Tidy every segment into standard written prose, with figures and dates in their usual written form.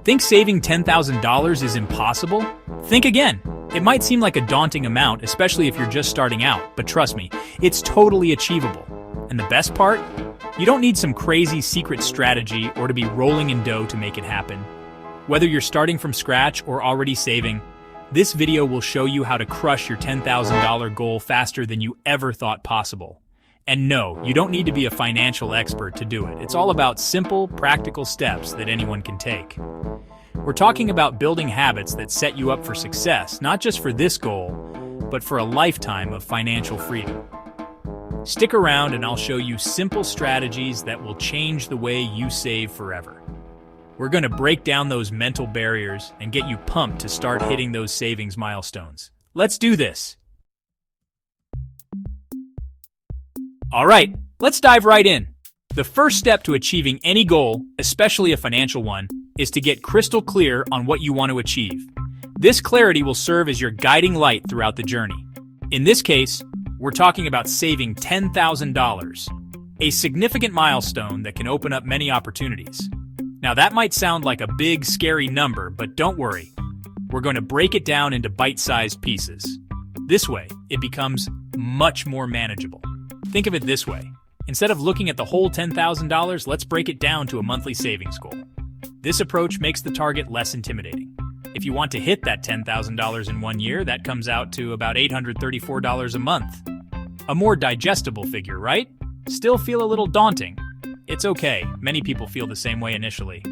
Think saving $10,000 is impossible? Think again. It might seem like a daunting amount, especially if you're just starting out, but trust me, it's totally achievable. And the best part? You don't need some crazy secret strategy or to be rolling in dough to make it happen. Whether you're starting from scratch or already saving, this video will show you how to crush your $10,000 goal faster than you ever thought possible. And no, you don't need to be a financial expert to do it. It's all about simple, practical steps that anyone can take. We're talking about building habits that set you up for success, not just for this goal, but for a lifetime of financial freedom. Stick around and I'll show you simple strategies that will change the way you save forever. We're going to break down those mental barriers and get you pumped to start hitting those savings milestones. Let's do this. All right, let's dive right in. The first step to achieving any goal, especially a financial one, is to get crystal clear on what you want to achieve. This clarity will serve as your guiding light throughout the journey. In this case, we're talking about saving $10,000, a significant milestone that can open up many opportunities. Now that might sound like a big, scary number, but don't worry. We're going to break it down into bite-sized pieces. This way, it becomes much more manageable. Think of it this way. Instead of looking at the whole $10,000, let's break it down to a monthly savings goal. This approach makes the target less intimidating. If you want to hit that $10,000 in 1 year, that comes out to about $834 a month. A more digestible figure, right? Still feel a little daunting? It's okay, many people feel the same way initially.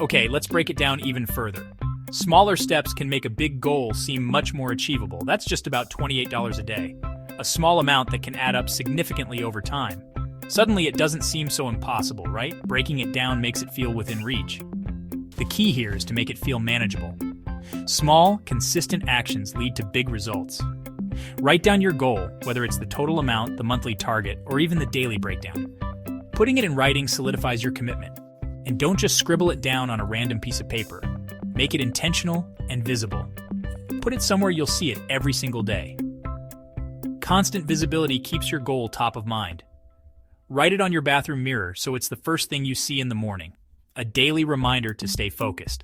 Okay, let's break it down even further. Smaller steps can make a big goal seem much more achievable. That's just about $28 a day. A small amount that can add up significantly over time. Suddenly it doesn't seem so impossible, right? Breaking it down makes it feel within reach. The key here is to make it feel manageable. Small, consistent actions lead to big results. Write down your goal, whether it's the total amount, the monthly target, or even the daily breakdown. Putting it in writing solidifies your commitment. And don't just scribble it down on a random piece of paper. Make it intentional and visible. Put it somewhere you'll see it every single day. Constant visibility keeps your goal top of mind. Write it on your bathroom mirror so it's the first thing you see in the morning. A daily reminder to stay focused.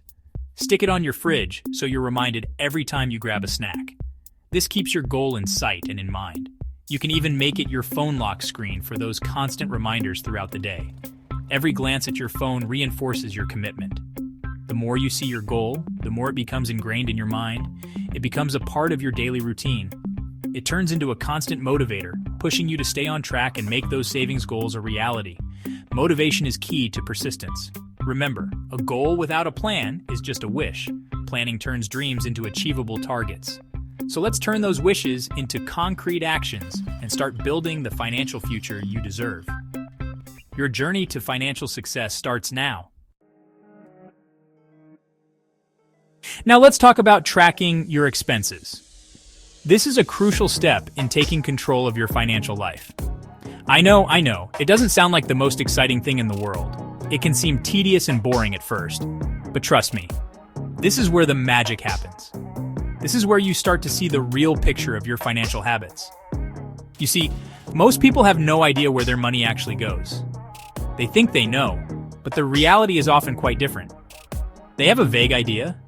Stick it on your fridge so you're reminded every time you grab a snack. This keeps your goal in sight and in mind. You can even make it your phone lock screen for those constant reminders throughout the day. Every glance at your phone reinforces your commitment. The more you see your goal, the more it becomes ingrained in your mind. It becomes a part of your daily routine. It turns into a constant motivator, pushing you to stay on track and make those savings goals a reality. Motivation is key to persistence. Remember, a goal without a plan is just a wish. Planning turns dreams into achievable targets. So let's turn those wishes into concrete actions and start building the financial future you deserve. Your journey to financial success starts now. Now let's talk about tracking your expenses. This is a crucial step in taking control of your financial life. I know, it doesn't sound like the most exciting thing in the world. It can seem tedious and boring at first. But trust me, this is where the magic happens. This is where you start to see the real picture of your financial habits. You see, most people have no idea where their money actually goes. They think they know, but the reality is often quite different. They have a vague idea,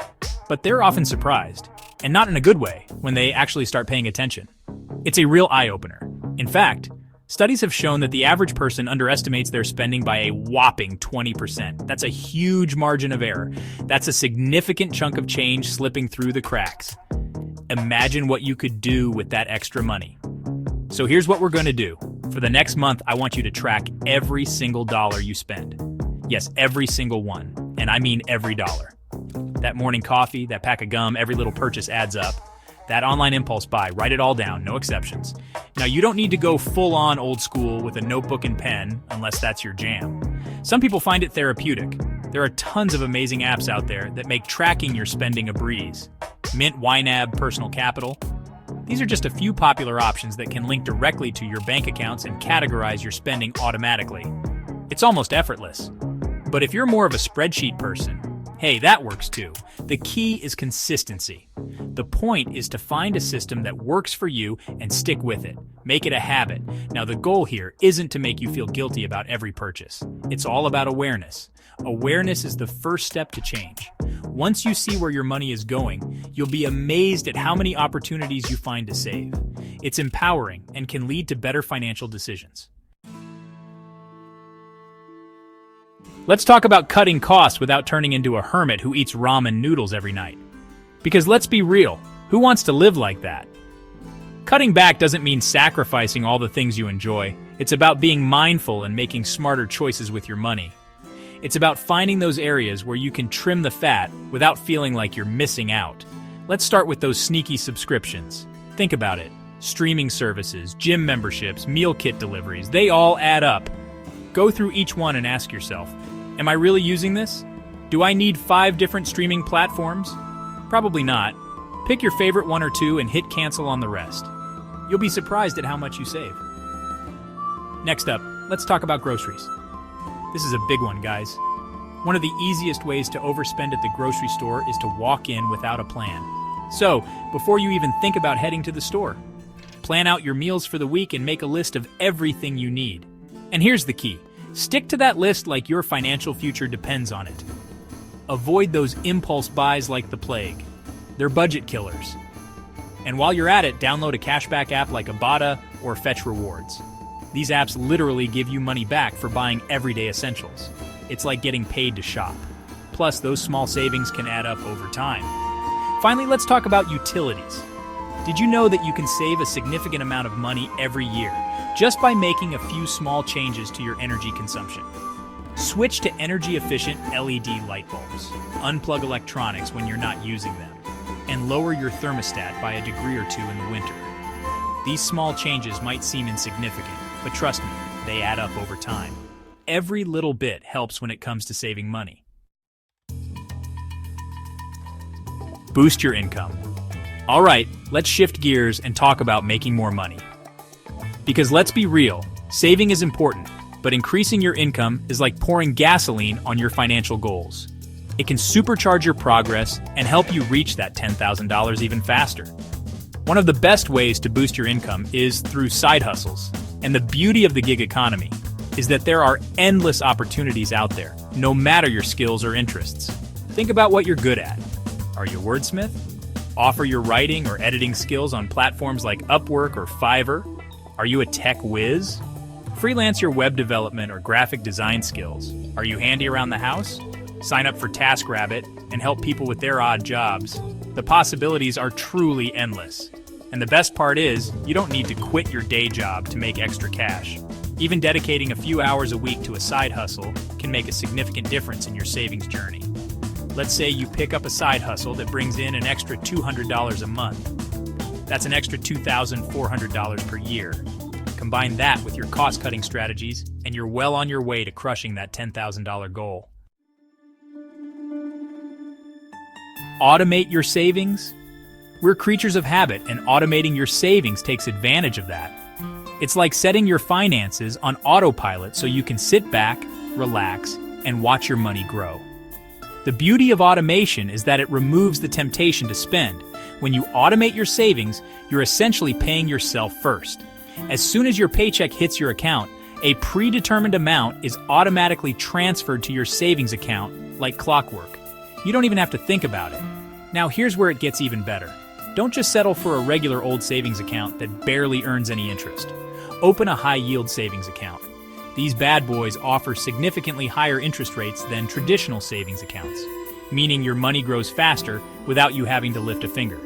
but they're often surprised. And not in a good way, when they actually start paying attention. It's a real eye-opener. In fact, studies have shown that the average person underestimates their spending by a whopping 20%. That's a huge margin of error. That's a significant chunk of change slipping through the cracks. Imagine what you could do with that extra money. So here's what we're going to do. For the next month, I want you to track every single dollar you spend. Yes, every single one. And I mean every dollar. That morning coffee, that pack of gum, every little purchase adds up. That online impulse buy, write it all down, no exceptions. Now, you don't need to go full-on old school with a notebook and pen unless that's your jam. Some people find it therapeutic. There are tons of amazing apps out there that make tracking your spending a breeze. Mint, YNAB, Personal Capital. These are just a few popular options that can link directly to your bank accounts and categorize your spending automatically. It's almost effortless. But if you're more of a spreadsheet person, Hey, that works too. The key is consistency. The point is to find a system that works for you and stick with it. Make it a habit. Now, the goal here isn't to make you feel guilty about every purchase. It's all about awareness. Awareness is the first step to change. Once you see where your money is going, you'll be amazed at how many opportunities you find to save. It's empowering and can lead to better financial decisions. Let's talk about cutting costs without turning into a hermit who eats ramen noodles every night. Because let's be real, who wants to live like that? Cutting back doesn't mean sacrificing all the things you enjoy. It's about being mindful and making smarter choices with your money. It's about finding those areas where you can trim the fat without feeling like you're missing out. Let's start with those sneaky subscriptions. Think about it. Streaming services, gym memberships, meal kit deliveries, they all add up. Go through each one and ask yourself, am I really using this? Do I need 5 different streaming platforms? Probably not. Pick your favorite 1 or 2 and hit cancel on the rest. You'll be surprised at how much you save. Next up, let's talk about groceries. This is a big one, guys. One of the easiest ways to overspend at the grocery store is to walk in without a plan. So, before you even think about heading to the store, plan out your meals for the week and make a list of everything you need. And here's the key. Stick to that list like your financial future depends on it. Avoid those impulse buys like the plague. They're budget killers. And while you're at it, download a cashback app like Ibotta or Fetch Rewards. These apps literally give you money back for buying everyday essentials. It's like getting paid to shop. Plus, those small savings can add up over time. Finally, let's talk about utilities. Did you know that you can save a significant amount of money every year just by making a few small changes to your energy consumption? Switch to energy-efficient LED light bulbs, unplug electronics when you're not using them, and lower your thermostat by a degree or 2 in the winter. These small changes might seem insignificant, but trust me, they add up over time. Every little bit helps when it comes to saving money. Boost your income. All right, let's shift gears and talk about making more money. Because let's be real, saving is important, but increasing your income is like pouring gasoline on your financial goals. It can supercharge your progress and help you reach that $10,000 even faster. One of the best ways to boost your income is through side hustles. And the beauty of the gig economy is that there are endless opportunities out there, no matter your skills or interests. Think about what you're good at. Are you a wordsmith? Offer your writing or editing skills on platforms like Upwork or Fiverr? Are you a tech whiz? Freelance your web development or graphic design skills. Are you handy around the house? Sign up for TaskRabbit and help people with their odd jobs. The possibilities are truly endless. And the best part is, you don't need to quit your day job to make extra cash. Even dedicating a few hours a week to a side hustle can make a significant difference in your savings journey. Let's say you pick up a side hustle that brings in an extra $200 a month. That's an extra $2,400 per year. Combine that with your cost-cutting strategies, and you're well on your way to crushing that $10,000 goal. Automate your savings? We're creatures of habit, and automating your savings takes advantage of that. It's like setting your finances on autopilot so you can sit back, relax, and watch your money grow. The beauty of automation is that it removes the temptation to spend. When you automate your savings, you're essentially paying yourself first. As soon as your paycheck hits your account, a predetermined amount is automatically transferred to your savings account like clockwork. You don't even have to think about it. Now here's where it gets even better. Don't just settle for a regular old savings account that barely earns any interest. Open a high-yield savings account. These bad boys offer significantly higher interest rates than traditional savings accounts, meaning your money grows faster without you having to lift a finger.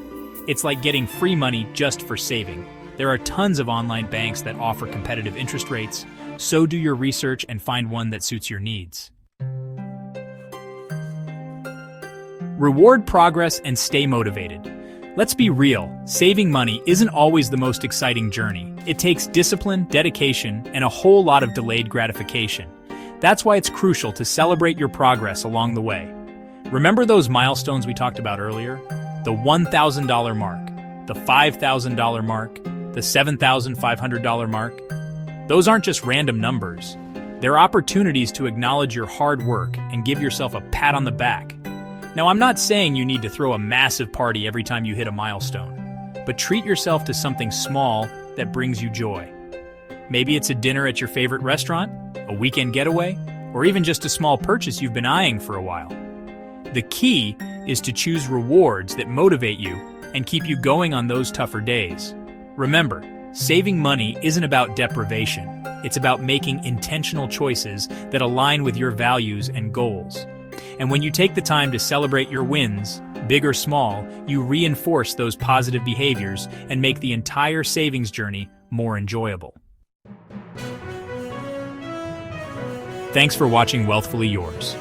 It's like getting free money just for saving. There are tons of online banks that offer competitive interest rates, so do your research and find one that suits your needs. Reward progress and stay motivated. Let's be real, saving money isn't always the most exciting journey. It takes discipline, dedication, and a whole lot of delayed gratification. That's why it's crucial to celebrate your progress along the way. Remember those milestones we talked about earlier? The $1,000 mark, the $5,000 mark, the $7,500 mark? Those aren't just random numbers. They're opportunities to acknowledge your hard work and give yourself a pat on the back. Now, I'm not saying you need to throw a massive party every time you hit a milestone, but treat yourself to something small that brings you joy. Maybe it's a dinner at your favorite restaurant, a weekend getaway, or even just a small purchase you've been eyeing for a while. The key is to choose rewards that motivate you and keep you going on those tougher days. Remember, saving money isn't about deprivation. It's about making intentional choices that align with your values and goals. And when you take the time to celebrate your wins, big or small, you reinforce those positive behaviors and make the entire savings journey more enjoyable. Thanks for watching Wealthfully Yours.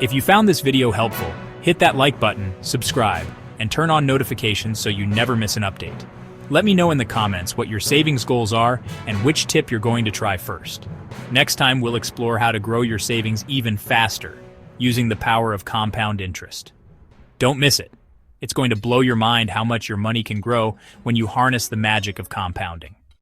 If you found this video helpful, hit that like button, subscribe, and turn on notifications so you never miss an update. Let me know in the comments what your savings goals are and which tip you're going to try first. Next time, we'll explore how to grow your savings even faster, using the power of compound interest. Don't miss it. It's going to blow your mind how much your money can grow when you harness the magic of compounding.